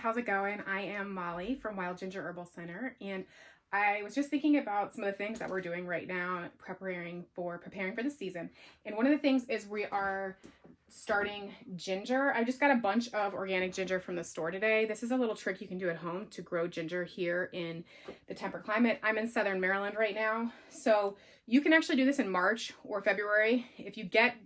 how's it going? I am Molly from Wild Ginger Herbal Center, and I was just thinking about some of the things that we're doing right now, preparing for the season. And one of the things is we are starting ginger. I just got a bunch of organic ginger from the store today. This is a little trick you can do at home to grow ginger here in the temperate climate. I'm in Southern Maryland right now, so you can actually do this in March or February. If you get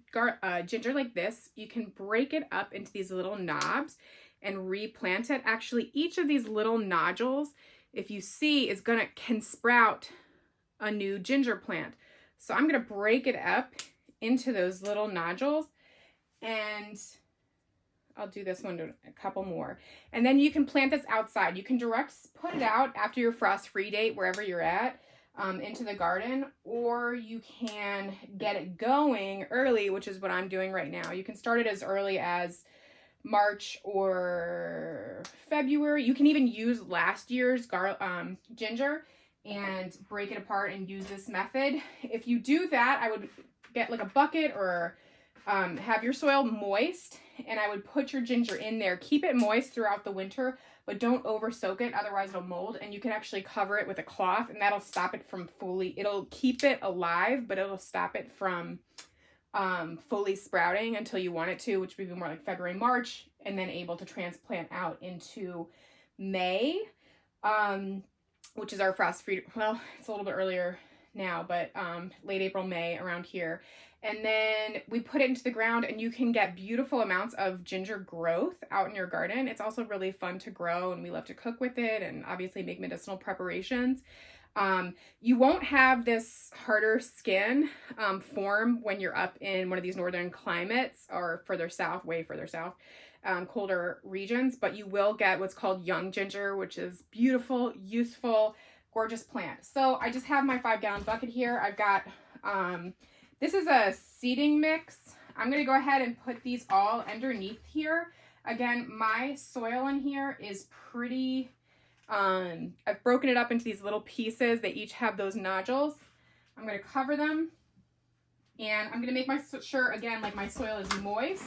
ginger like this, you can break it up into these little knobs and replant it. Actually, each of these little nodules, if you see, can sprout a new ginger plant. So I'm gonna break it up into those little nodules, and I'll do this one to a couple more. And then you can plant this outside. You can put it out after your frost-free date, wherever you're at, into the garden, or you can get it going early, which is what I'm doing right now. You can start it as early as March or February. You can even use last year's ginger and break it apart and use this method. If you do that, I would get like a bucket or have your soil moist, and I would put your ginger in there. Keep it moist throughout the winter, but don't over soak it, otherwise it'll mold. And you can actually cover it with a cloth, and that'll stop it from it'll keep it alive, but it'll stop it from fully sprouting until you want it to, which would be more like February, March, and then able to transplant out into May, which is our frost-free, well, it's a little bit earlier now, but late April, May around here. And then we put it into the ground, and you can get beautiful amounts of ginger growth out in your garden. It's also really fun to grow, and we love to cook with it and obviously make medicinal preparations. You won't have this harder skin form when you're up in one of these northern climates or further south, way further south, colder regions, but you will get what's called young ginger, which is beautiful, useful, gorgeous plant. So I just have my 5-gallon bucket here. I've got, this is a seeding mix. I'm going to go ahead and put these all underneath here. Again, my soil in here is pretty, I've broken it up into these little pieces. They each have those nodules. I'm going to cover them, and I'm going to make sure, again, like my soil is moist,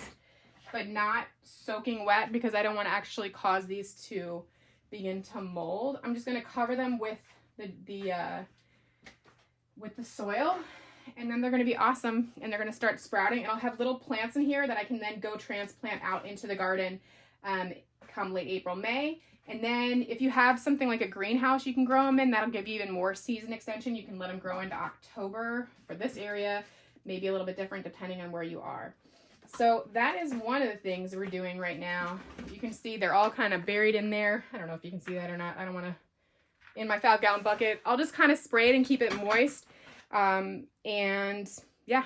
but not soaking wet, because I don't want to actually cause these to begin to mold. I'm just going to cover them with the soil, and then they're going to be awesome, and they're going to start sprouting, and I'll have little plants in here that I can then go transplant out into the garden come late April, May. And then if you have something like a greenhouse you can grow them in, that'll give you even more season extension. You can let them grow into October for this area, maybe a little bit different depending on where you are. So that is one of the things we're doing right now. You can see they're all kind of buried in there. I don't know if you can see that or not. I don't want to, in my 5-gallon bucket. I'll just kind of spray it and keep it moist. And yeah,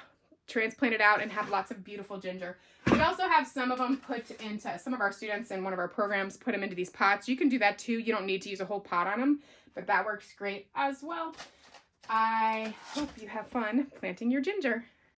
transplant it out and have lots of beautiful ginger. We also have some of them put into, some of our students in one of our programs put them into these pots. You can do that too. You don't need to use a whole pot on them, but that works great as well. I hope you have fun planting your ginger.